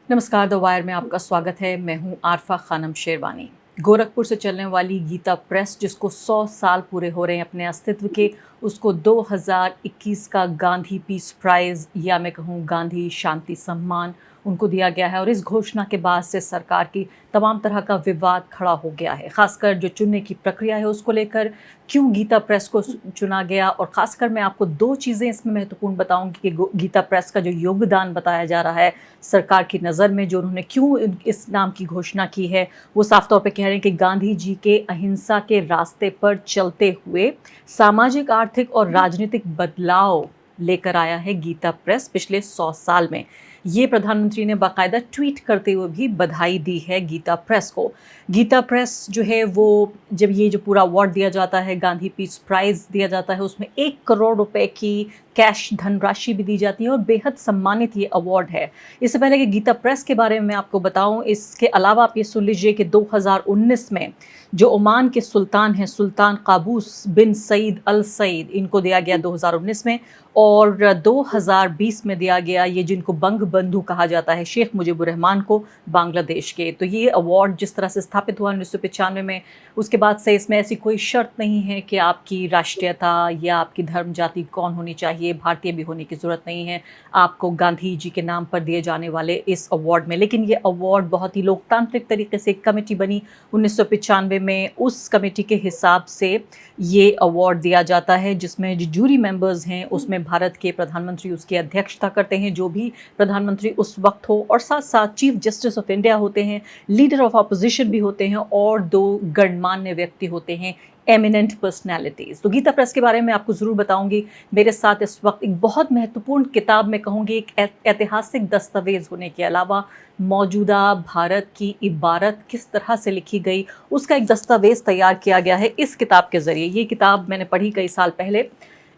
नमस्कार, the wire में आपका स्वागत है। मैं हूं आरफा खानम शेरवानी। गोरखपुर से चलने वाली गीता प्रेस, जिसको 100 साल पूरे हो रहे हैं अपने अस्तित्व के, उसको 2021 का गांधी पीस प्राइज़ या मैं कहूँ गांधी शांति सम्मान उनको दिया गया है। और इस घोषणा के बाद से सरकार की तमाम तरह का विवाद खड़ा हो गया है, खासकर जो चुनने की प्रक्रिया है उसको लेकर। क्यों गीता प्रेस को चुना गया, और खासकर मैं आपको दो चीज़ें इसमें महत्वपूर्ण बताऊंगी कि गीता प्रेस का जो योगदान बताया जा रहा है सरकार की नज़र में, जो उन्होंने क्यों इस नाम की घोषणा की है। वो साफ तौर पे कह रहे हैं कि गांधी जी के अहिंसा के रास्ते पर चलते हुए सामाजिक, आर्थिक और राजनीतिक बदलाव लेकर आया है गीता प्रेस पिछले 100 साल में। ये प्रधानमंत्री ने बाकायदा ट्वीट करते हुए भी बधाई दी है गीता प्रेस को। गीता प्रेस जो है वो, जब ये जो पूरा अवार्ड दिया जाता है, गांधी पीस प्राइज़ दिया जाता है, उसमें 1 करोड़ रुपए की कैश धनराशि भी दी जाती है और बेहद सम्मानित ये अवार्ड है। इससे पहले कि गीता प्रेस के बारे में मैं आपको बताऊं, इसके अलावा आप ये सुन लीजिए कि 2019 में जो ओमान के सुल्तान हैं, सुल्तान काबूस बिन सईद अल सईद, इनको दिया गया 2019 में। और 2020 में दिया गया ये, जिनको बंग बंधु कहा जाता है, शेख मुजीबुर रहमान को, बांग्लादेश के। तो ये अवार्ड जिस तरह से स्थापित हुआ 1995 में, उसके बाद से इसमें ऐसी कोई शर्त नहीं है कि आपकी राष्ट्रीयता या आपकी धर्म जाति कौन होनी चाहिए, भारतीय भी होने की ज़रूरत नहीं है आपको गांधी जी के नाम पर दिए जाने वाले इस अवार्ड में। लेकिन ये अवार्ड बहुत ही लोकतांत्रिक तरीके से, एक कमेटी बनी 1995 में, उस कमेटी के हिसाब से ये अवार्ड दिया जाता है, जिसमें जो जूरी मेंबर्स हैं उसमें भारत के प्रधानमंत्री उसकी अध्यक्षता करते हैं, जो भी प्रधानमंत्री उस वक्त हो, और साथ साथ चीफ जस्टिस ऑफ इंडिया होते हैं, लीडर ऑफ अपोजिशन भी होते हैं, और 2 गणमान्य व्यक्ति होते हैं, एमिनेंट पर्सनैलिटीज़। तो गीता प्रेस के बारे में आपको ज़रूर बताऊंगी। मेरे साथ इस वक्त एक बहुत महत्वपूर्ण किताब, मैं कहूँगी एक ऐतिहासिक दस्तावेज होने के अलावा, मौजूदा भारत की इबारत किस तरह से लिखी गई उसका एक दस्तावेज तैयार किया गया है इस किताब के ज़रिए। ये किताब मैंने पढ़ी कई साल पहले।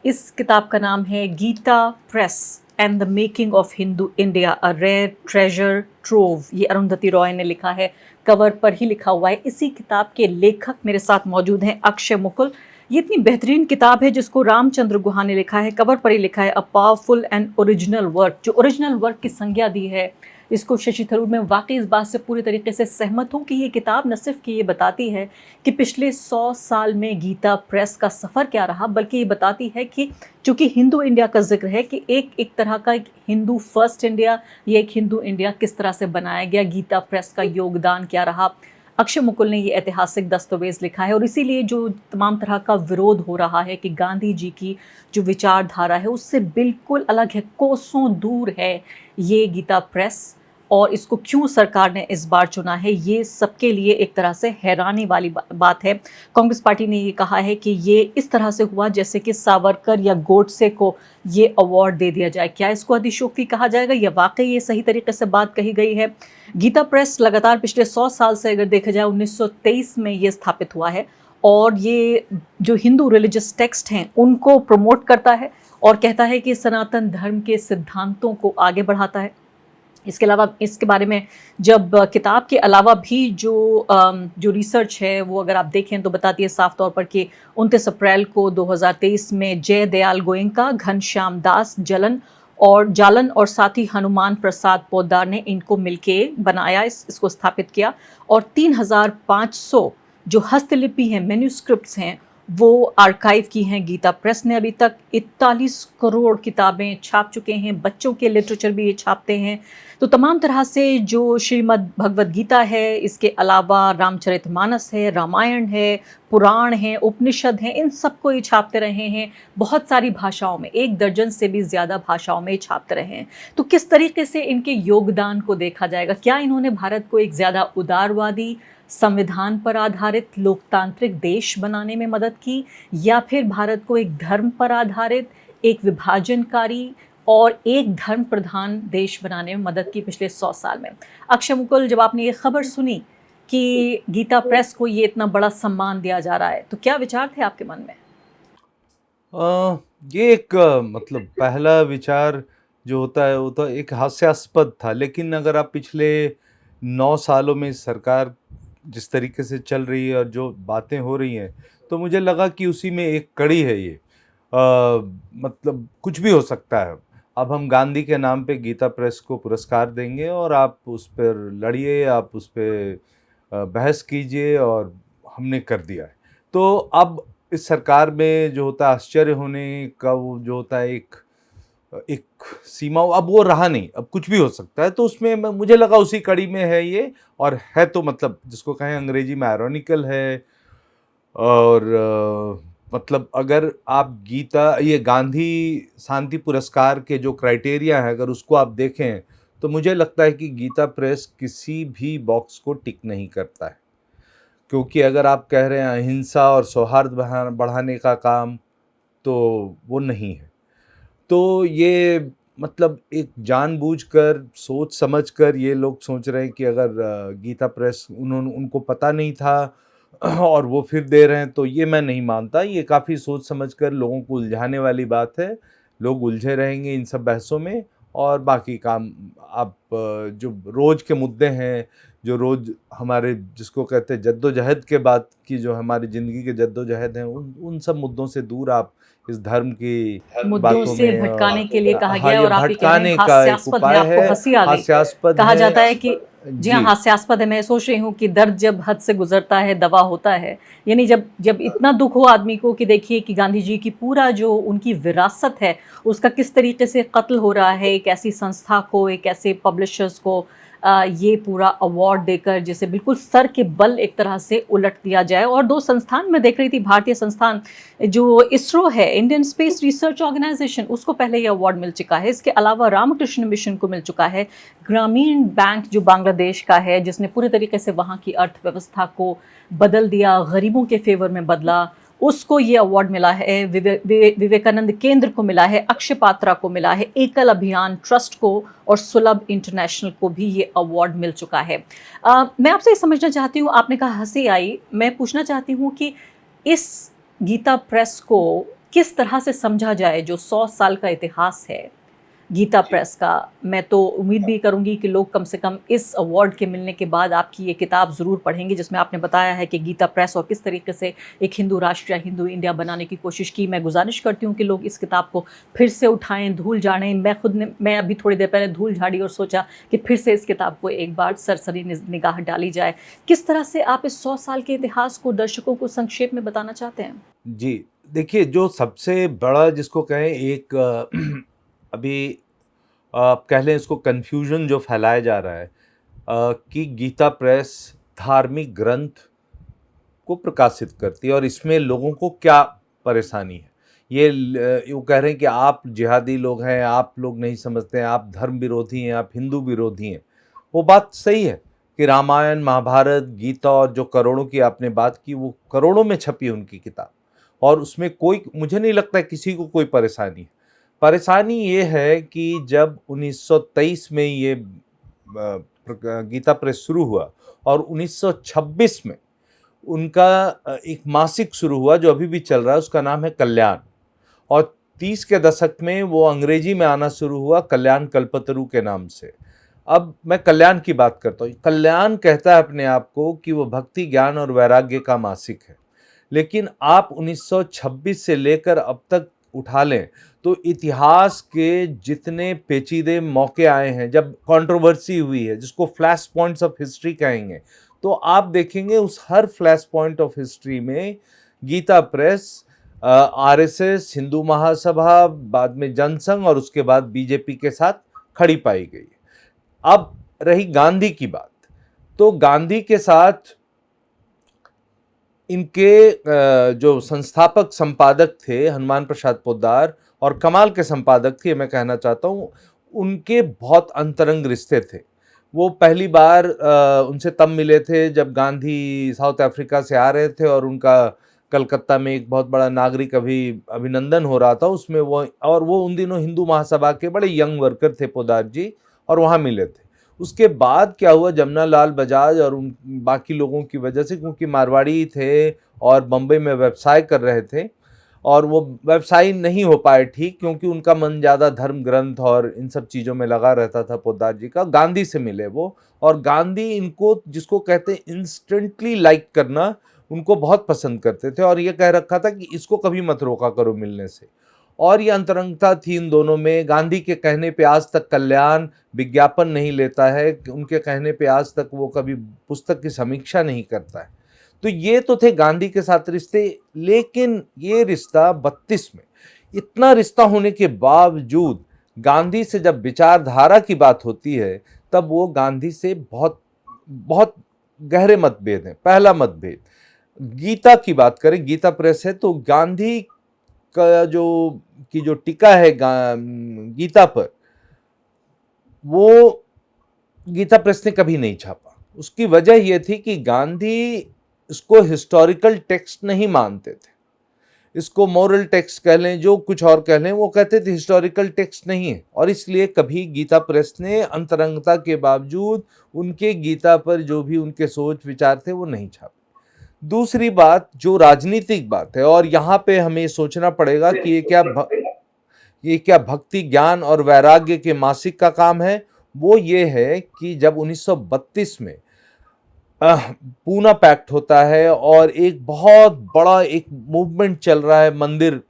इस किताब का नाम है Gita Press and the making of Hindu India, a rare treasure trove. ये अरुंधति रॉय ने लिखा है, कवर पर ही लिखा हुआ है। इसी किताब के लेखक मेरे साथ मौजूद हैं, अक्षय मुकुल। ये इतनी बेहतरीन किताब है जिसको रामचंद्र गुहा ने लिखा है, कवर पर ही लिखा है, a powerful and original work. जो ओरिजिनल वर्क की संज्ञा दी है इसको शशि थरूर, मैं वाकई इस बात से पूरी तरीके से सहमत हूँ कि ये किताब न सिर्फ कि ये बताती है कि पिछले 100 साल में गीता प्रेस का सफ़र क्या रहा, बल्कि ये बताती है कि चूँकि हिंदू इंडिया का जिक्र है, कि एक तरह का एक हिंदू फर्स्ट इंडिया या एक हिंदू इंडिया किस तरह से बनाया गया, गीता प्रेस का योगदान क्या रहा। अक्षय मुकुल ने ये ऐतिहासिक दस्तावेज लिखा है, और इसीलिए जो तमाम तरह का विरोध हो रहा है कि गांधी जी की जो विचारधारा है उससे बिल्कुल अलग है, कोसों दूर है ये गीता प्रेस, और इसको क्यों सरकार ने इस बार चुना है, ये सबके लिए एक तरह से हैरानी वाली बात है। कांग्रेस पार्टी ने ये कहा है कि ये इस तरह से हुआ जैसे कि सावरकर या गोडसे को ये अवार्ड दे दिया जाए। क्या इसको अतिशयोक्ति कहा जाएगा, या वाकई ये सही तरीके से बात कही गई है? गीता प्रेस लगातार पिछले 100 साल से अगर देखा जाए, 1923 में ये स्थापित हुआ है, और ये जो हिंदू रिलीजियस टेक्स्ट हैं उनको प्रमोट करता है और कहता है कि सनातन धर्म के सिद्धांतों को आगे बढ़ाता है। इसके अलावा इसके बारे में जब किताब के अलावा भी जो रिसर्च है वो अगर आप देखें तो बताती है साफ तौर पर कि 29 अप्रैल को 2023 में जय दयाल गोयनका, घनश्याम दास जालन और साथ ही हनुमान प्रसाद पोद्दार ने इनको मिलके बनाया, इसको स्थापित किया। और 3500 जो हस्तलिपि हैं, मैन्यूस्क्रिप्ट्स हैं, वो आर्काइव की हैं गीता प्रेस ने। अभी तक 41 करोड़ किताबें छाप चुके हैं, बच्चों के लिटरेचर भी ये छापते हैं। तो तमाम तरह से जो श्रीमद् भगवद गीता है, इसके अलावा रामचरितमानस है, रामायण है, पुराण है, उपनिषद हैं, इन सबको ये छापते रहे हैं। बहुत सारी भाषाओं में, 1 दर्जन से भी ज़्यादा भाषाओं में ये छापते रहे हैं। तो किस तरीके से इनके योगदान को देखा जाएगा? क्या इन्होंने भारत को एक ज़्यादा उदारवादी, संविधान पर आधारित लोकतांत्रिक देश बनाने में मदद की, या फिर भारत को एक धर्म पर आधारित, एक विभाजनकारी और एक धर्म प्रधान देश बनाने में मदद की पिछले 100 साल में? अक्षय मुकुल, जब आपने ये खबर सुनी कि गीता प्रेस को ये इतना बड़ा सम्मान दिया जा रहा है, तो क्या विचार थे आपके मन में? ये एक मतलब पहला विचार जो होता है वो तो एक हास्यास्पद था, लेकिन अगर आप पिछले 9 सालों में सरकार जिस तरीके से चल रही है और जो बातें हो रही हैं, तो मुझे लगा कि उसी में एक कड़ी है ये। मतलब कुछ भी हो सकता है। अब हम गांधी के नाम पे गीता प्रेस को पुरस्कार देंगे और आप उस पर लड़िए, आप उस पर बहस कीजिए, और हमने कर दिया है। तो अब इस सरकार में जो होता है आश्चर्य होने का, वो जो होता है एक एक सीमा, अब वो रहा नहीं, अब कुछ भी हो सकता है। तो उसमें मुझे लगा उसी कड़ी में है ये, और है तो मतलब जिसको कहें अंग्रेजी में आयरॉनिकल है। और मतलब अगर आप गीता, ये गांधी शांति पुरस्कार के जो क्राइटेरिया है, अगर उसको आप देखें, तो मुझे लगता है कि गीता प्रेस किसी भी बॉक्स को टिक नहीं करता है। क्योंकि अगर आप कह रहे हैं अहिंसा और सौहार्द बढ़ाने का काम, तो वो नहीं है। तो ये मतलब एक जानबूझकर, सोच समझकर ये लोग सोच रहे हैं कि अगर गीता प्रेस उनको पता नहीं था और वो फिर दे रहे हैं, तो ये मैं नहीं मानता। ये काफ़ी सोच समझकर लोगों को उलझाने वाली बात है। लोग उलझे रहेंगे इन सब बहसों में, और बाकी काम आप जो रोज़ के मुद्दे हैं, जो रोज़ हमारे जिसको कहते हैं जद्दोजहद के बाद की, जो हमारी ज़िंदगी के जद्दोजहद हैं, उन सब मुद्दों से दूर आप इस धर्म की मुद्दों बातों से में भटकाने के लिए कहा हाँ, गया है, ये और आप ये कह रहे हैं भटकाने का एक हास्यास्पद है, उपाय आपको है, हंसी आ गई। हास्यास्पद कहा है। जाता है कि जी हाँ, जी, हास्यास्पद है। मैं सोच रही हूँ कि दर्द जब हद से गुजरता है दवा होता है। यानी जब जब इतना दुख हो आदमी को कि देखिए कि गांधी जी की पूरा जो उनकी विरासत है उसका किस तरीके से कत्ल हो रहा है, एक ऐसी संस्था को, एक ऐसे पब्लिशर्स को ये पूरा अवार्ड देकर जिसे बिल्कुल सर के बल एक तरह से उलट दिया जाए। और दो संस्थान मैं देख रही थी, भारतीय संस्थान जो इसरो है, इंडियन स्पेस रिसर्च ऑर्गेनाइजेशन, उसको पहले ये अवार्ड मिल चुका है। इसके अलावा रामकृष्ण मिशन को मिल चुका है। ग्रामीण बैंक जो बांग्लादेश का है, जिसने पूरे तरीके से वहाँ की अर्थव्यवस्था को बदल दिया, गरीबों के फेवर में बदला, उसको ये अवार्ड मिला है। विवेकानंद केंद्र को मिला है, अक्षय पात्रा को मिला है, एकल अभियान ट्रस्ट को और सुलभ इंटरनेशनल को भी ये अवार्ड मिल चुका है। मैं आपसे ये समझना चाहती हूँ, आपने कहा हंसी आई, मैं पूछना चाहती हूँ कि इस गीता प्रेस को किस तरह से समझा जाए, जो 100 साल का इतिहास है गीता प्रेस का। मैं तो उम्मीद भी करूंगी कि लोग कम से कम इस अवार्ड के मिलने के बाद आपकी ये किताब ज़रूर पढ़ेंगे, जिसमें आपने बताया है कि गीता प्रेस और किस तरीके से एक हिंदू राष्ट्र या हिंदू इंडिया बनाने की कोशिश की। मैं गुजारिश करती हूँ कि लोग इस किताब को फिर से उठाएं, धूल झाड़ें। मैं अभी थोड़ी देर पहले धूल झाड़ी और सोचा कि फिर से इस किताब को एक बार सरसरी निगाह डाली जाए। किस तरह से आप इस 100 साल के इतिहास को दर्शकों को संक्षेप में बताना चाहते हैं? जी। देखिए, जो सबसे बड़ा जिसको कहें एक अभी आप कह लें इसको कन्फ्यूजन जो फैलाया जा रहा है, कि गीता प्रेस धार्मिक ग्रंथ को प्रकाशित करती है और इसमें लोगों को क्या परेशानी है। ये यूँ कह रहे हैं कि आप जिहादी लोग हैं, आप लोग नहीं समझते हैं, आप धर्म विरोधी हैं, आप हिंदू विरोधी हैं। वो बात सही है कि रामायण, महाभारत, गीता और जो करोड़ों की आपने बात की, वो करोड़ों में छपी उनकी किताब, और उसमें कोई, मुझे नहीं लगता है किसी को कोई परेशानी है। परेशानी ये है कि जब 1923 में ये गीता प्रेस शुरू हुआ, और 1926 में उनका एक मासिक शुरू हुआ जो अभी भी चल रहा है, उसका नाम है कल्याण। और 30 के दशक में वो अंग्रेजी में आना शुरू हुआ कल्याण कल्पतरु के नाम से। अब मैं कल्याण की बात करता हूँ। कल्याण कहता है अपने आप को कि वो भक्ति, ज्ञान और वैराग्य का मासिक है। लेकिन आप 1926 से लेकर अब तक उठा लें तो इतिहास के जितने पेचीदे मौके आए हैं, जब कंट्रोवर्सी हुई है, जिसको फ्लैश पॉइंट्स ऑफ हिस्ट्री कहेंगे, तो आप देखेंगे उस हर फ्लैश पॉइंट ऑफ हिस्ट्री में गीता प्रेस, आरएसएस, हिंदू महासभा, बाद में जनसंघ और उसके बाद बीजेपी के साथ खड़ी पाई गई। अब रही गांधी की बात, तो गांधी के साथ इनके जो संस्थापक संपादक थे हनुमान प्रसाद पोद्दार, और कमाल के संपादक थे, मैं कहना चाहता हूँ, उनके बहुत अंतरंग रिश्ते थे। वो पहली बार उनसे तब मिले थे जब गांधी साउथ अफ्रीका से आ रहे थे, और उनका कलकत्ता में एक बहुत बड़ा नागरिक अभिनंदन हो रहा था, उसमें वो उन दिनों हिंदू महासभा के बड़े यंग वर्कर थे पोद्दार जी, और वहाँ मिले थे। उसके बाद क्या हुआ, जमनालाल बजाज और उन बाकी लोगों की वजह से, क्योंकि मारवाड़ी थे और बम्बई में व्यवसाय कर रहे थे, और वो व्यवसाय नहीं हो पाए ठीक, क्योंकि उनका मन ज़्यादा धर्म ग्रंथ और इन सब चीज़ों में लगा रहता था पोद्दार जी का। गांधी से मिले वो, और गांधी इनको, जिसको कहते हैं इंस्टेंटली लाइक करना, उनको बहुत पसंद करते थे, और ये कह रखा था कि इसको कभी मत रोका करो मिलने से। और ये अंतरंगता थी इन दोनों में। गांधी के कहने पे आज तक कल्याण विज्ञापन नहीं लेता है, उनके कहने पे आज तक वो कभी पुस्तक की समीक्षा नहीं करता है। तो ये तो थे गांधी के साथ रिश्ते। लेकिन ये रिश्ता 32 में, इतना रिश्ता होने के बावजूद गांधी से जब विचारधारा की बात होती है तब वो गांधी से बहुत बहुत गहरे मतभेद हैं। पहला मतभेद, गीता की बात करें, गीता प्रेस है, तो गांधी का जो टीका है गीता पर, वो गीता प्रेस ने कभी नहीं छापा। उसकी वजह यह थी कि गांधी इसको हिस्टोरिकल टेक्स्ट नहीं मानते थे, इसको मॉरल टेक्स्ट कह लें, जो कुछ और कह लें, वो कहते थे हिस्टोरिकल टेक्स्ट नहीं है। और इसलिए कभी गीता प्रेस ने अंतरंगता के बावजूद उनके गीता पर जो भी उनके सोच विचार थे वो नहीं छापे। दूसरी बात, जो राजनीतिक बात है, और यहाँ पे हमें सोचना पड़ेगा कि ये क्या भक्ति, ज्ञान और वैराग्य के मासिक का काम है। वो ये है कि जब 1932 में पूना पैक्ट होता है और एक बहुत बड़ा एक मूवमेंट चल रहा है, मंदिर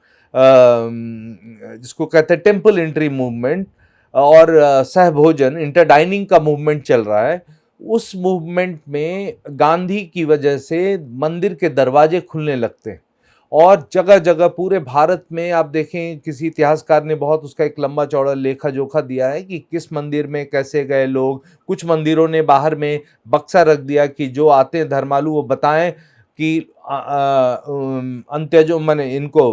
जिसको कहते हैं टेम्पल एंट्री मूवमेंट, और सहभोजन इंटरडाइनिंग का मूवमेंट चल रहा है। उस मूवमेंट में गांधी की वजह से मंदिर के दरवाजे खुलने लगते हैं और जगह जगह पूरे भारत में आप देखें, किसी इतिहासकार ने बहुत उसका एक लंबा चौड़ा लेखा जोखा दिया है कि किस मंदिर में कैसे गए लोग। कुछ मंदिरों ने बाहर में बक्सा रख दिया कि जो आते हैं धर्मालु वो बताएं कि अंत्यजों माने इनको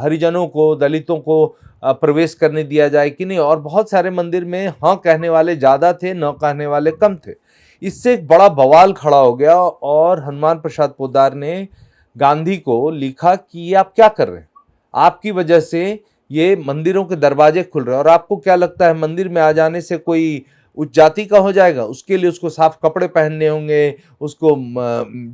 हरिजनों को, दलितों को प्रवेश करने दिया जाए कि नहीं। और बहुत सारे मंदिर में हाँ कहने वाले ज़्यादा थे, न कहने वाले कम थे। इससे एक बड़ा बवाल खड़ा हो गया और हनुमान प्रसाद पोद्दार ने गांधी को लिखा कि ये आप क्या कर रहे हैं, आपकी वजह से ये मंदिरों के दरवाजे खुल रहे हैं, और आपको क्या लगता है मंदिर में आ जाने से कोई उच्च जाति का हो जाएगा? उसके लिए उसको साफ कपड़े पहनने होंगे, उसको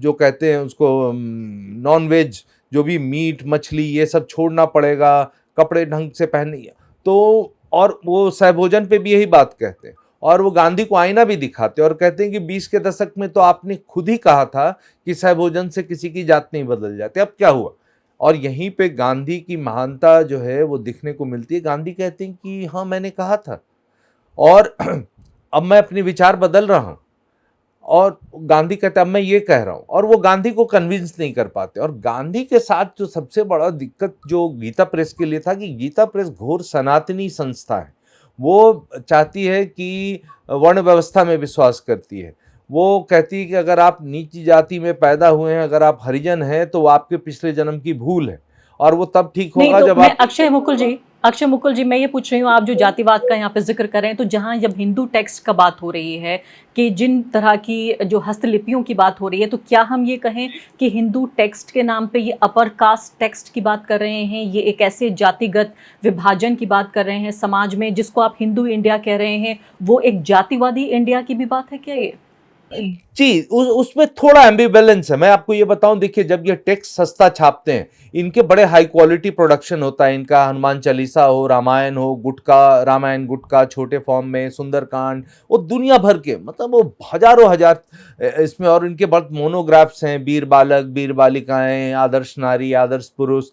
जो कहते हैं उसको नॉन वेज, जो भी मीट मछली ये सब छोड़ना पड़ेगा, कपड़े ढंग से पहनने। तो और वो सहभोजन पे भी यही बात कहते हैं, और वो गांधी को आईना भी दिखाते हैं और कहते हैं कि 20 के दशक में तो आपने खुद ही कहा था कि सहभोजन से किसी की जात नहीं बदल जाती, अब क्या हुआ? और यहीं पे गांधी की महानता जो है वो दिखने को मिलती है। गांधी कहते हैं कि हाँ मैंने कहा था और अब मैं अपने विचार बदल रहा हूँ, और गांधी कहते हैं अब मैं ये कह रहा हूँ, और वो गांधी को कन्विंस नहीं कर पाते। और गांधी के साथ जो सबसे बड़ा दिक्कत जो गीता प्रेस के लिए था कि गीता प्रेस घोर सनातनी संस्था है। वो चाहती है कि वर्ण व्यवस्था में विश्वास करती है। वो कहती है कि अगर आप नीची जाति में पैदा हुए हैं, अगर आप हरिजन हैं, तो वो आपके पिछले जन्म की भूल है, और वो तब ठीक नहीं, होगा तो जब मैं आप अक्षय मुकुल जी मैं ये पूछ रही हूँ, आप जो जातिवाद का यहाँ पे जिक्र कर रहे हैं, तो जहाँ जब हिंदू टेक्स्ट का बात हो रही है कि जिन तरह की जो हस्तलिपियों की बात हो रही है, तो क्या हम ये कहें कि हिंदू टेक्स्ट के नाम पे ये अपर कास्ट टेक्स्ट की बात कर रहे हैं? ये एक ऐसे जातिगत विभाजन की बात कर रहे हैं समाज में, जिसको आप हिंदू इंडिया कह रहे हैं, वो एक जातिवादी इंडिया की भी बात है क्या ये? जी, उसमें थोड़ा एम्बिवेलेंस है। मैं आपको ये बताऊं, देखिए जब ये टेक्स्ट सस्ता छापते हैं, इनके बड़े हाई क्वालिटी प्रोडक्शन होता है इनका, हनुमान चालीसा हो, रामायण हो, गुटका रामायण, गुटका छोटे फॉर्म में, सुंदरकांड, वो दुनिया भर के मतलब वो हजारों हजार इसमें, और इनके बहुत मोनोग्राफ्स हैं, वीर बालक, वीर बालिकाएं, आदर्श नारी, आदर्श पुरुष।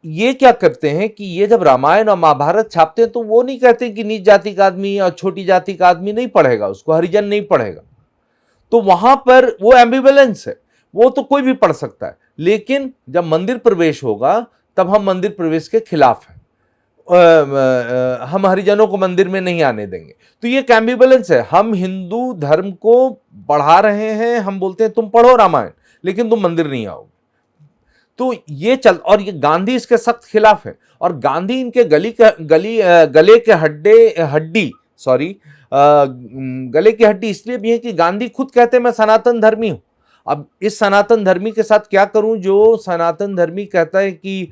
ये क्या करते हैं कि ये जब रामायण और महाभारत छापते हैं तो वो नहीं कहते कि नीच जाति का आदमी और छोटी जाति का आदमी नहीं पढ़ेगा, उसको हरिजन नहीं पढ़ेगा। तो वहां पर वो एम्बिवेलेंस है, वो तो कोई भी पढ़ सकता है। लेकिन जब मंदिर प्रवेश होगा तब हम मंदिर प्रवेश के खिलाफ हैं, हम हरिजनों को मंदिर में नहीं आने देंगे। तो ये एम्बिवेलेंस है। हम हिंदू धर्म को बढ़ा रहे हैं, हम बोलते हैं तुम पढ़ो रामायण लेकिन तुम मंदिर नहीं आओगे। तो ये चल, और ये गांधी इसके सख्त खिलाफ है। और गांधी इनके गले के गले की हड्डी इसलिए भी है कि गांधी खुद कहते हैं मैं सनातन धर्मी हूं। अब इस सनातन धर्मी के साथ क्या करूं जो सनातन धर्मी कहता है कि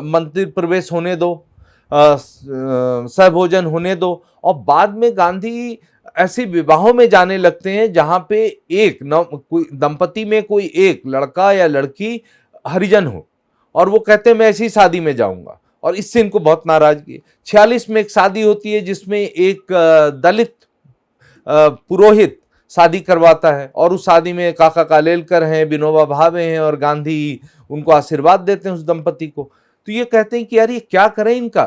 मंदिर प्रवेश होने दो, सहभोजन होने दो, और बाद में गांधी ऐसे विवाहों में जाने लगते हैं जहां पे एक कोई दंपति में कोई एक लड़का या लड़की हरिजन हो, और वो कहते हैं मैं ऐसी शादी में जाऊंगा, और इससे इनको बहुत नाराजगी। 46 में एक शादी होती है जिसमें एक दलित पुरोहित शादी करवाता है, और उस शादी में काका कालेलकर हैं, विनोबा भावे हैं, और गांधी उनको आशीर्वाद देते हैं उस दंपति को। तो ये कहते हैं कि यार ये क्या करें इनका।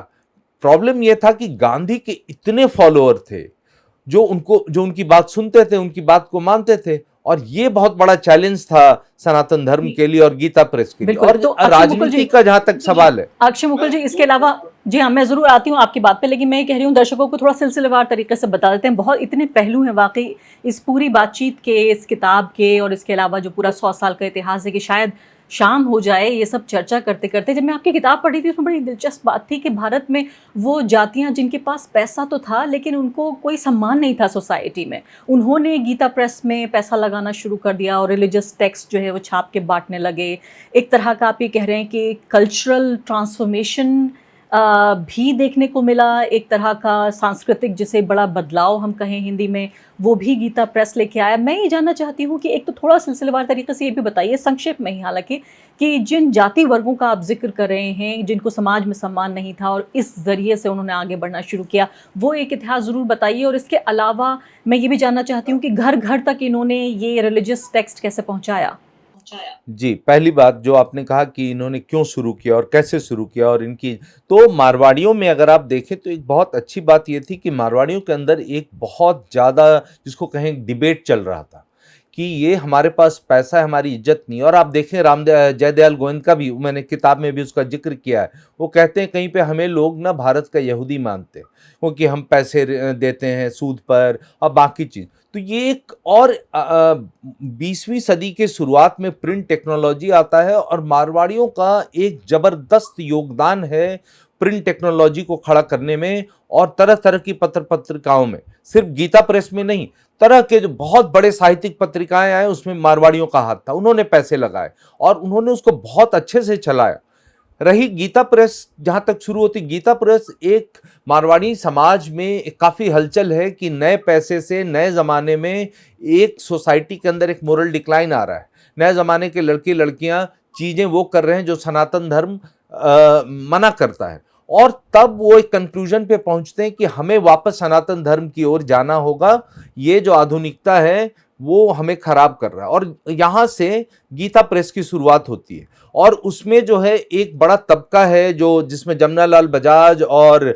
प्रॉब्लम ये था कि गांधी के इतने फॉलोअर थे जो उनकी बात सुनते थे, उनकी बात को मानते थे, और ये बहुत बड़ा चैलेंज था सनातन धर्म के लिए और गीता प्रेस के लिए। बिल्कुल। और तो अक्षय मुकुल राजनीति जी, का जहां तक सवाल है, अक्षय मुकुल जी, इसके अलावा जी हाँ, मैं जरूर आती हूँ आपकी बात पे, लेकिन मैं ये कह रही हूँ दर्शकों को थोड़ा सिलसिलेवार तरीके से बता देते हैं। बहुत इतने पहलू हैं वाकई इस पूरी बातचीत के, इस किताब के, और इसके अलावा जो पूरा 100 साल का इतिहास है कि शायद शाम हो जाए ये सब चर्चा करते करते। जब मैं आपकी किताब पढ़ी थी उसमें बड़ी दिलचस्प बात थी कि भारत में वो जातियां जिनके पास पैसा तो था लेकिन उनको कोई सम्मान नहीं था सोसाइटी में, उन्होंने गीता प्रेस में पैसा लगाना शुरू कर दिया और रिलीजियस टेक्स्ट जो है वो छाप के बांटने लगे। एक तरह का आप ये कह रहे हैं कि कल्चरल ट्रांसफॉर्मेशन भी देखने को मिला, एक तरह का सांस्कृतिक जिसे बड़ा बदलाव हम कहें हिंदी में, वो भी गीता प्रेस लेके आया। मैं ये जानना चाहती हूँ कि एक तो थोड़ा सिलसिलेवार तरीके से ये भी बताइए संक्षेप में ही, हालांकि, कि जिन जाति वर्गों का आप जिक्र कर रहे हैं जिनको समाज में सम्मान नहीं था और इस जरिए से उन्होंने आगे बढ़ना शुरू किया, वो एक इतिहास ज़रूर बताइए। और इसके अलावा मैं ये भी जानना चाहती हूँ कि घर घर तक इन्होंने ये रिलीजियस टेक्स्ट कैसे पहुँचाया। जी, पहली बात जो आपने कहा कि इन्होंने क्यों शुरू किया और कैसे शुरू किया, और इनकी तो मारवाड़ियों में अगर आप देखें तो एक बहुत अच्छी बात ये थी कि मारवाड़ियों के अंदर एक बहुत ज़्यादा, जिसको कहें, डिबेट चल रहा था कि ये हमारे पास पैसा है, हमारी इज्जत नहीं। और आप देखें जयदयाल गोविंद का भी, मैंने किताब में भी उसका जिक्र किया है, वो कहते हैं कहीं पे हमें लोग ना भारत का यहूदी मानते हैं क्योंकि हम पैसे देते हैं सूद पर और बाकी चीज़। तो ये एक और 20वीं सदी के शुरुआत में प्रिंट टेक्नोलॉजी आता है और मारवाड़ियों का एक जबरदस्त योगदान है प्रिंट टेक्नोलॉजी को खड़ा करने में, और तरह तरह की पत्रिकाओं में, सिर्फ गीता प्रेस में नहीं, तरह के जो बहुत बड़े साहित्यिक पत्रिकाएं आए उसमें मारवाड़ियों का हाथ था। उन्होंने पैसे लगाए और उन्होंने उसको बहुत अच्छे से चलाया। रही गीता प्रेस, जहाँ तक शुरू होती, गीता प्रेस एक मारवाड़ी समाज में काफ़ी हलचल है कि नए पैसे से नए ज़माने में एक सोसाइटी के अंदर एक मोरल डिक्लाइन आ रहा है। नए ज़माने के लड़के लड़कियाँ चीज़ें वो कर रहे हैं जो सनातन धर्म मना करता है, और तब वो एक कंक्लूजन पे पहुंचते हैं कि हमें वापस सनातन धर्म की ओर जाना होगा, ये जो आधुनिकता है वो हमें खराब कर रहा है। और यहाँ से गीता प्रेस की शुरुआत होती है, और उसमें जो है एक बड़ा तबका है जो, जिसमें जमनालाल बजाज और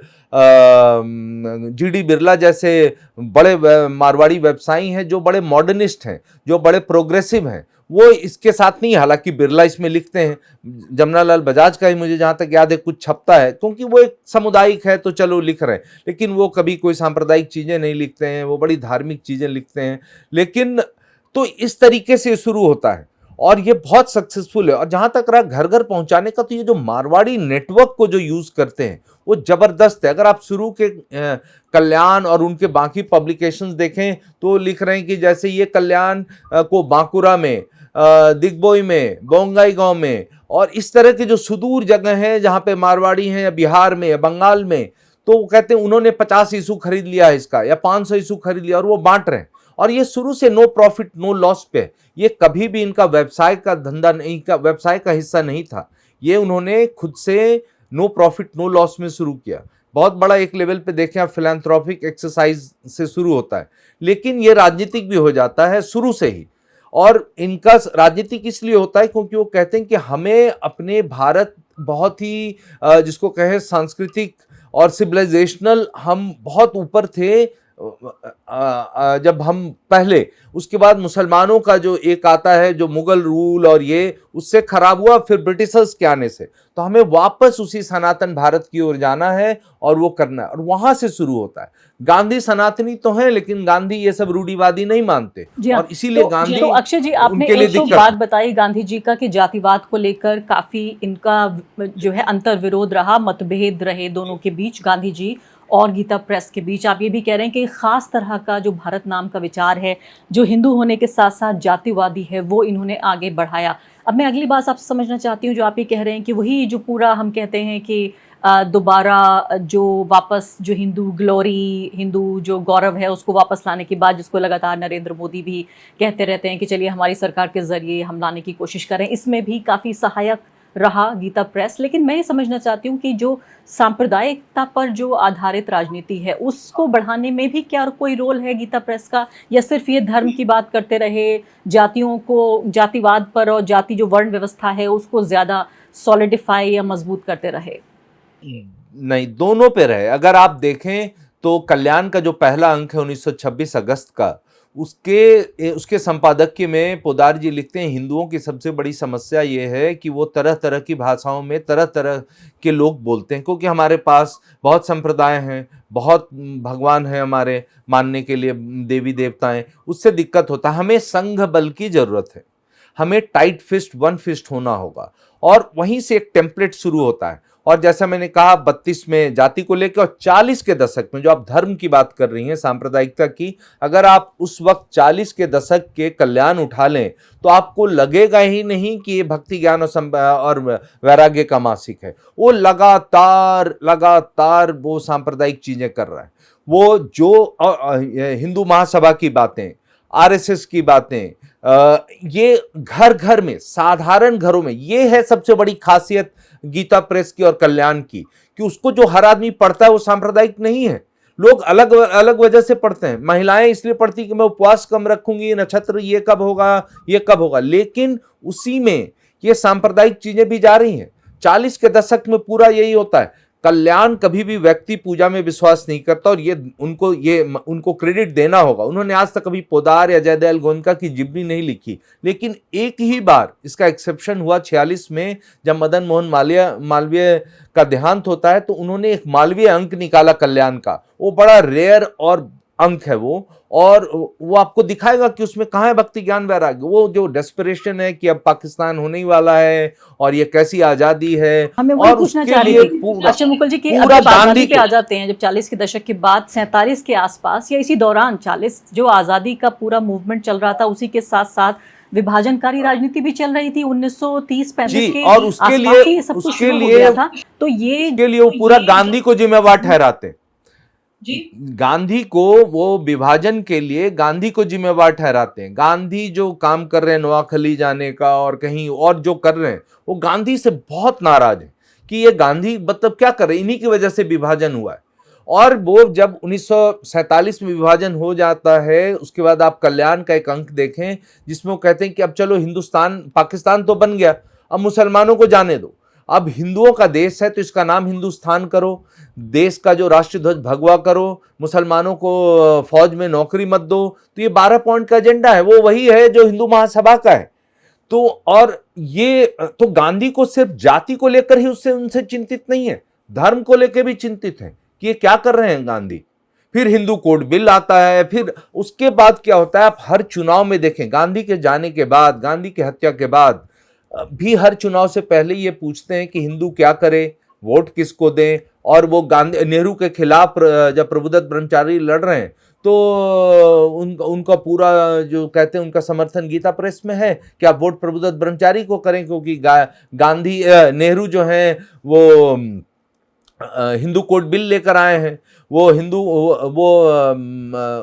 जीडी बिरला जैसे बड़े मारवाड़ी व्यवसायी हैं जो बड़े मॉडर्निस्ट हैं, जो बड़े प्रोग्रेसिव हैं। वो इसके साथ नहीं, हालांकि बिरला इसमें लिखते हैं, जमनालाल बजाज का ही मुझे जहाँ तक याद है कुछ छपता है, क्योंकि वो एक सामुदायिक है तो चलो लिख रहे हैं, लेकिन वो कभी कोई सांप्रदायिक चीज़ें नहीं लिखते हैं, वो बड़ी धार्मिक चीज़ें लिखते हैं। लेकिन तो इस तरीके से शुरू होता है और ये बहुत सक्सेसफुल है। और जहाँ तक रहा घर घर पहुँचाने का, तो ये जो मारवाड़ी नेटवर्क को जो यूज़ करते हैं वो ज़बरदस्त है। अगर आप शुरू के कल्याण और उनके बाकी पब्लिकेशंस देखें तो लिख रहे हैं कि जैसे ये कल्याण को बांकुरा में, दिग्बोई में, बोंगाई गांव में, और इस तरह की जो सुदूर जगह हैं जहाँ पे मारवाड़ी हैं, या बिहार में या बंगाल में, तो वो कहते हैं उन्होंने 50 इशू खरीद लिया है इसका, या 500 इशू खरीद लिया, और वो बांट रहे हैं। और ये शुरू से नो प्रॉफिट नो लॉस पे, ये कभी भी इनका व्यवसाय का धंधा नहीं, का व्यवसाय का हिस्सा नहीं था। ये उन्होंने खुद से नो प्रॉफिट नो लॉस में शुरू किया। बहुत बड़ा एक लेवल पे देखें आप, फिलैंथ्रोपिक एक्सरसाइज से शुरू होता है, लेकिन ये राजनीतिक भी हो जाता है शुरू से ही। और इनका राजनीतिक इसलिए होता है क्योंकि वो कहते हैं कि हमें अपने भारत बहुत ही जिसको कहें सांस्कृतिक और सिविलाइजेशनल, हम बहुत ऊपर थे जब हम पहले, उसके बाद मुसलमानों का जो एक आता है जो मुगल रूल, और ये उससे खराब हुआ, फिर ब्रिटिशर्स के आने से, तो हमें वापस उसी सनातन भारत की ओर जाना है और वो करना है, और वहां से शुरू होता है। गांधी सनातनी तो हैं, लेकिन गांधी ये सब रूढ़िवादी नहीं मानते, और इसीलिए गांधी, तो अक्षय जी, आपने एक तो बात बताई गांधी जी का कि जातिवाद को लेकर काफी इनका जो है अंतर विरोध रहा, मतभेद रहे दोनों के बीच, गांधी जी और गीता प्रेस के बीच। आप ये भी कह रहे हैं कि खास तरह का जो भारत नाम का विचार है, जो हिंदू होने के साथ साथ जातिवादी है, वो इन्होंने आगे बढ़ाया। अब मैं अगली बात आपसे समझना चाहती हूँ, जो आप ये कह रहे हैं कि वही जो पूरा हम कहते हैं कि दोबारा जो वापस जो हिंदू ग्लोरी, हिंदू जो गौरव है उसको वापस लाने की बात, जिसको लगातार नरेंद्र मोदी भी कहते रहते हैं कि चलिए हमारी सरकार के ज़रिए हम लाने की कोशिश करें, इसमें भी काफ़ी सहायक रहा गीता प्रेस, लेकिन मैं ये समझना चाहती हूँ कि जो सांप्रदायिकता पर जो आधारित राजनीति है उसको बढ़ाने में भी क्या कोई रोल है गीता प्रेस का, या सिर्फ ये धर्म की बात करते रहे, जातियों को, जातिवाद पर और जाति जो वर्ण व्यवस्था है उसको ज्यादा सॉलिडिफाई या मजबूत करते रहे? नहीं, दोनों पे रहे। अगर आप देखें तो कल्याण का जो पहला अंक है 1926 अगस्त का, उसके संपादकीय में पोदार जी लिखते हैं, हिंदुओं की सबसे बड़ी समस्या ये है कि वो तरह तरह की भाषाओं में तरह तरह के लोग बोलते हैं, क्योंकि हमारे पास बहुत संप्रदाय हैं, बहुत भगवान हैं हमारे मानने के लिए, देवी देवताएं, उससे दिक्कत होता है। हमें संघ बल की जरूरत है, हमें टाइट फिस्ट, वन फिस्ट होना होगा, और वहीं से एक टेम्पलेट शुरू होता है। और जैसा मैंने कहा 32 में जाति को लेकर, और 40 के दशक में जो आप धर्म की बात कर रही हैं, सांप्रदायिकता की, अगर आप उस वक्त 40 के दशक के कल्याण उठा लें तो आपको लगेगा ही नहीं कि ये भक्ति ज्ञान और वैराग्य का मासिक है। वो लगातार लगातार वो सांप्रदायिक चीजें कर रहा है। वो जो हिंदू महासभा की बातें, आरएसएस की बातें, ये घर घर में, साधारण घरों में, ये है सबसे बड़ी खासियत गीता प्रेस की और कल्याण की, कि उसको जो हर आदमी पढ़ता है वो सांप्रदायिक नहीं है। लोग अलग अलग वजह से पढ़ते हैं। महिलाएं इसलिए पढ़ती कि मैं उपवास कम रखूंगी, नक्षत्र ये कब होगा, ये कब होगा, लेकिन उसी में ये सांप्रदायिक चीजें भी जा रही हैं। 40 के दशक में पूरा यही होता है। कल्याण कभी भी व्यक्ति पूजा में विश्वास नहीं करता, और ये उनको क्रेडिट देना होगा। उन्होंने आज तक कभी पोदार या जयदयाल गोयनका की जीवनी नहीं लिखी, लेकिन एक ही बार इसका एक्सेप्शन हुआ 46 में, जब मदन मोहन मालवीय का देहांत होता है, तो उन्होंने एक मालवीय अंक निकाला कल्याण का। वो बड़ा रेयर और अंक है वो, और वो आपको दिखाएगा कि उसमें कहाँ है भक्ति ज्ञान वैराग्य। वो जो डेस्परेशन है कि अब पाकिस्तान होने ही वाला है और ये कैसी आजादी है, हमें वही और पूछना उसके चाह रही लिए थी। अच्छा मुकुल जी, कि पूरा अगर आजादी गांधी पे आ जाते हैं, जब 40 के दशक के बाद 47 के आसपास या इसी दौरान 40 जो आजादी का पूरा मूवमेंट चल रहा था, उसी के साथ साथ विभाजनकारी राजनीति भी चल रही थी 1930-35 के और उसके आसपास ही सब कुछ शुरू हो गया था। तो ये वो पूरा गांधी को जिम्मेवार ठहराते जी, गांधी को वो विभाजन के लिए गांधी को जिम्मेवार ठहराते हैं। गांधी जो काम कर रहे हैं नोआखली जाने का और कहीं और जो कर रहे हैं, वो गांधी से बहुत नाराज है कि ये गांधी मतलब क्या कर रहे हैं, इन्हीं की वजह से विभाजन हुआ है। और वो जब 1947 में विभाजन हो जाता है, उसके बाद आप कल्याण का एक अंक देखें जिसमें वो कहते हैं कि अब चलो हिंदुस्तान, पाकिस्तान तो बन गया, अब मुसलमानों को जाने दो, अब हिंदुओं का देश है तो इसका नाम हिंदुस्तान करो, देश का जो राष्ट्रीय ध्वज भगवा करो, मुसलमानों को फौज में नौकरी मत दो। तो ये 12 पॉइंट का एजेंडा है, वो वही है जो हिंदू महासभा का है। तो और ये तो गांधी को सिर्फ जाति को लेकर ही उससे उनसे चिंतित नहीं है, धर्म को लेकर भी चिंतित है कि ये क्या कर रहे हैं गांधी। फिर हिंदू कोड बिल आता है, फिर उसके बाद क्या होता है, आप हर चुनाव में देखें, गांधी के जाने के बाद, गांधी की हत्या के बाद भी हर चुनाव से पहले ये पूछते हैं कि हिंदू क्या करे, वोट किसको दें। और वो गांधी नेहरू के खिलाफ जब प्रभुदत्त ब्रह्मचारी लड़ रहे हैं तो उनका पूरा जो कहते हैं उनका समर्थन गीता प्रेस में है कि आप वोट प्रभुदत्त ब्रह्मचारी को करें, क्योंकि गांधी नेहरू जो हैं वो हिंदू कोड बिल लेकर आए हैं, वो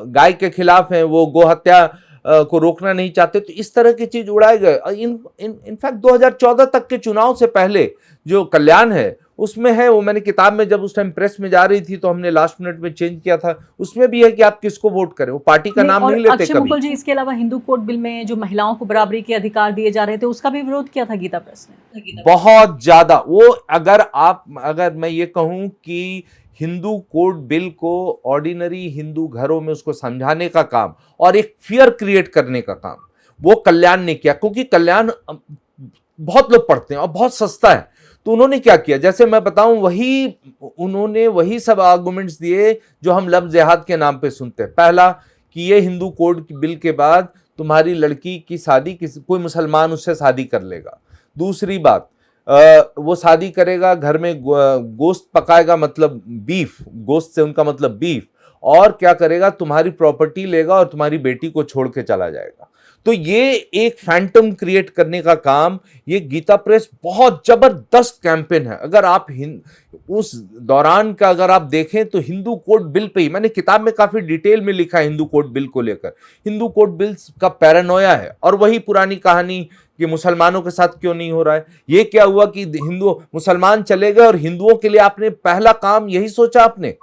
गाय के खिलाफ हैं, वो गो हत्या को रोकना नहीं चाहते। तो इस तरह की चीज उड़ाए गए। इनफैक्ट 2014 तक के चुनाव से पहले जो कल्याण है उसमें है, वो मैंने किताब में जब उस टाइम प्रेस में जा रही थी तो हमने लास्ट मिनट में चेंज किया था, उसमें भी है कि आप किसको वोट करें, वो पार्टी का नाम नहीं लेते कभी। मुकुल जी, इसके अलावा हिंदू कोड बिल में जो महिलाओं को बराबरी के अधिकार दिए जा रहे थे उसका भी विरोध किया था गीता प्रेस ने बहुत ज्यादा। वो अगर मैं ये कहूं कि हिंदू कोड बिल को ऑर्डिनरी हिंदू घरों में उसको समझाने का काम और एक फियर क्रिएट करने का काम वो कल्याण ने किया, क्योंकि कल्याण बहुत लोग पढ़ते हैं और बहुत सस्ता है। तो उन्होंने क्या किया, जैसे मैं बताऊं, उन्होंने वही सब आर्गुमेंट्स दिए जो हम लफ्ज जिहाद के नाम पे सुनते हैं। पहला कि ये हिंदू कोड बिल के बाद तुम्हारी लड़की की शादी कोई मुसलमान उससे शादी कर लेगा। दूसरी बात, वो शादी करेगा, घर में गोश्त पकाएगा, मतलब बीफ, गोश्त से उनका मतलब बीफ, और क्या करेगा, तुम्हारी प्रॉपर्टी लेगा और तुम्हारी बेटी को छोड़ के चला जाएगा। तो ये एक फैंटम क्रिएट करने का काम ये गीता प्रेस बहुत जबरदस्त कैंपेन है। अगर आप उस दौरान का अगर आप देखें तो हिंदू कोड बिल पे ही मैंने किताब में काफी डिटेल में लिखा है हिंदू कोड बिल को लेकर। हिंदू कोड बिल का पैरानोया है और वही पुरानी कहानी कि मुसलमानों के साथ क्यों नहीं हो रहा है। ये क्या हुआ कि हिंदू मुसलमान चले गए और हिंदुओं के लिए आपने पहला काम यही सोचा आपने।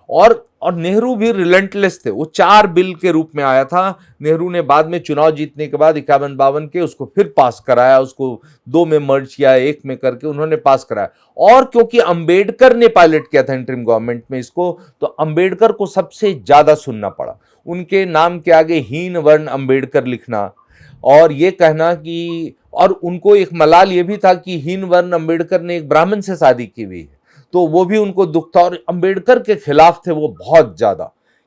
और नेहरू भी रिलेंटलेस थे। वो 4 बिल के रूप में आया था। नेहरू ने बाद में चुनाव जीतने के बाद 51-52 के उसको फिर पास कराया, उसको 2 में मर्ज किया, 1 में करके उन्होंने पास कराया। और क्योंकि अंबेडकर ने पायलट किया था इंटरिम गवर्नमेंट में इसको, तो अंबेडकर को सबसे ज्यादा सुनना पड़ा। उनके नाम के आगे हीन वर्ण अंबेडकर लिखना और ये कहना कि, और उनको एक मलाल ये भी था कि हीन वर्ण अंबेडकर ने एक ब्राह्मण से शादी की हुई है, तो वो भी उनको दुख था। और अंबेडकर के खिलाफ थे वो बहुत ज्यादा,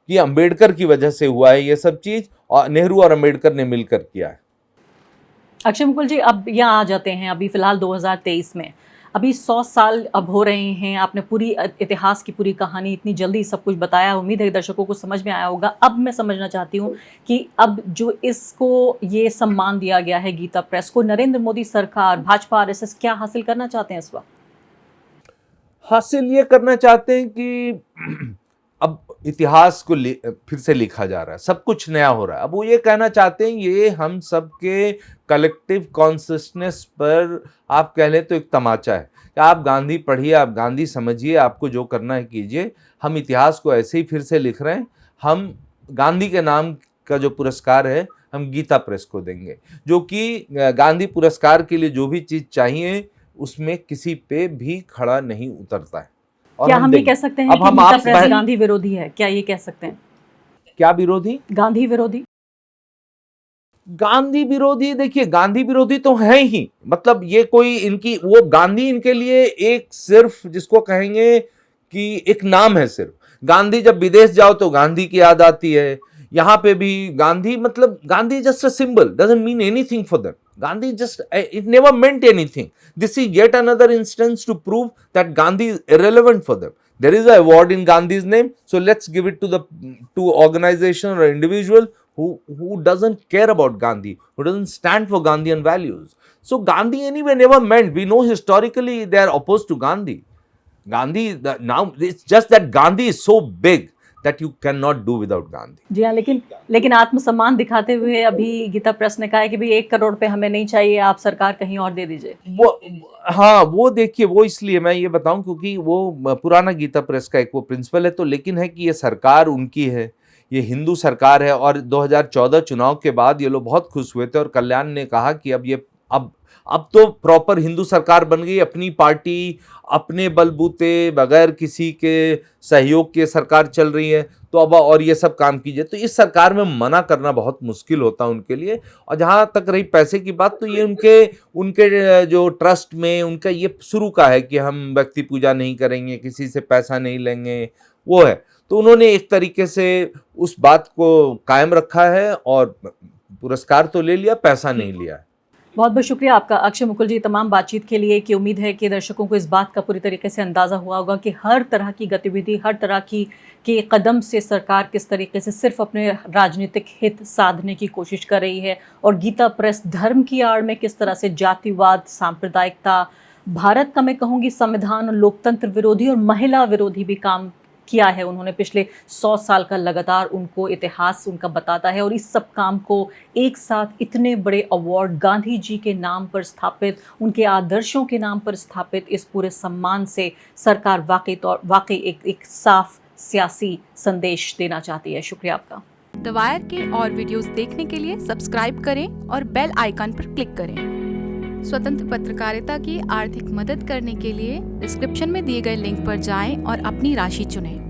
कि अंबेडकर की वजह से हुआ है ये सब चीज, और नेहरू और अंबेडकर ने मिलकर किया है। अक्षय मुकुल जी, अब यहाँ आ जाते हैं अभी फिलहाल 2023 में। अभी 100 साल अब हो रहे हैं। आपने पूरी इतिहास की पूरी कहानी इतनी जल्दी सब कुछ बताया, उम्मीद है दर्शकों को समझ में आया होगा। अब मैं समझना चाहती हूँ कि अब जो इसको ये सम्मान दिया गया है गीता प्रेस को, नरेंद्र मोदी सरकार, भाजपा, आरएसएस क्या हासिल करना चाहते हैं इस वक्त? हासिल ये करना चाहते हैं कि अब इतिहास को फिर से लिखा जा रहा है, सब कुछ नया हो रहा है। अब वो ये कहना चाहते हैं ये हम सबके कलेक्टिव कॉन्शियसनेस पर आप कह लें तो एक तमाचा है कि आप गांधी पढ़िए, आप गांधी समझिए, आपको जो करना है कीजिए, हम इतिहास को ऐसे ही फिर से लिख रहे हैं। हम गांधी के नाम का जो पुरस्कार है हम गीता प्रेस को देंगे, जो कि गांधी पुरस्कार के लिए जो भी चीज़ चाहिए उसमें किसी पे भी खड़ा नहीं उतरता है। और क्या हम ये कह सकते हैं कि गीता प्रेस गांधी विरोधी है? क्या ये कह सकते हैं? क्या विरोधी? गांधी विरोधी। गांधी विरोधी, देखिए गांधी विरोधी तो है ही, मतलब ये कोई इनकी, वो गांधी इनके लिए एक सिर्फ जिसको कहेंगे कि एक नाम है सिर्फ। गांधी जब विदेश जाओ तो गांधी की याद आती है, यहाँ पे भी गांधी, मतलब Gandhi just a symbol, doesn't mean anything for them. Gandhi just, it never meant anything. This is yet another instance to prove that Gandhi is irrelevant for them. There is an award in Gandhi's name, so let's give it to organization or individual who doesn't care about Gandhi, who doesn't stand for Gandhian values. So Gandhi anyway never meant. We know historically they are opposed to Gandhi. Now it's just that Gandhi is so big that you cannot do without Gandhi. जी हाँ, लेकिन आत्मसम्मान दिखाते हुए अभी Gita press ने कहा है कि भाई 1 करोड़ पे हमें नहीं चाहिए, आप सरकार कहीं और दे दीजिए। वो देखिए, वो इसलिए मैं ये बताऊं क्योंकि वो पुराना गीता प्रेस का एक वो प्रिंसिपल है, तो लेकिन है कि ये सरकार उनकी है, ये हिंदू सरकार है। और 2014 चुनाव के बाद ये लोग बहुत खुश हुए थे और कल्याण ने कहा कि अब तो प्रॉपर हिंदू सरकार बन गई, अपनी पार्टी अपने बलबूते बगैर किसी के सहयोग के सरकार चल रही है, तो अब और ये सब काम कीजिए। तो इस सरकार में मना करना बहुत मुश्किल होता है उनके लिए। और जहाँ तक रही पैसे की बात, तो ये उनके जो ट्रस्ट में उनका ये शुरू का है कि हम व्यक्ति पूजा नहीं करेंगे, किसी से पैसा नहीं लेंगे, वो है। तो उन्होंने एक तरीके से उस बात को कायम रखा है और पुरस्कार तो ले लिया, पैसा नहीं लिया है। बहुत बहुत शुक्रिया आपका अक्षय मुकुल जी तमाम बातचीत के लिए। कि उम्मीद है कि दर्शकों को इस बात का पूरी तरीके से अंदाज़ा हुआ होगा कि हर तरह की गतिविधि, हर तरह की के कदम से सरकार किस तरीके से सिर्फ अपने राजनीतिक हित साधने की कोशिश कर रही है, और गीता प्रेस धर्म की आड़ में किस तरह से जातिवाद, सांप्रदायिकता, भारत का मैं कहूँगी संविधान और लोकतंत्र विरोधी और महिला विरोधी भी काम किया है उन्होंने। पिछले 100 साल का लगातार उनको इतिहास उनका बताता है, और इस सब काम को एक साथ इतने बड़े अवार्ड गांधी जी के नाम पर स्थापित, उनके आदर्शों के नाम पर स्थापित इस पूरे सम्मान से सरकार वाकई एक साफ सियासी संदेश देना चाहती है। शुक्रिया आपका। द वायर के और वीडियोस देखने के लिए सब्सक्राइब करें और बेल आइकन पर क्लिक करें। स्वतंत्र पत्रकारिता की आर्थिक मदद करने के लिए डिस्क्रिप्शन में दिए गए लिंक पर जाएं और अपनी राशि चुनें।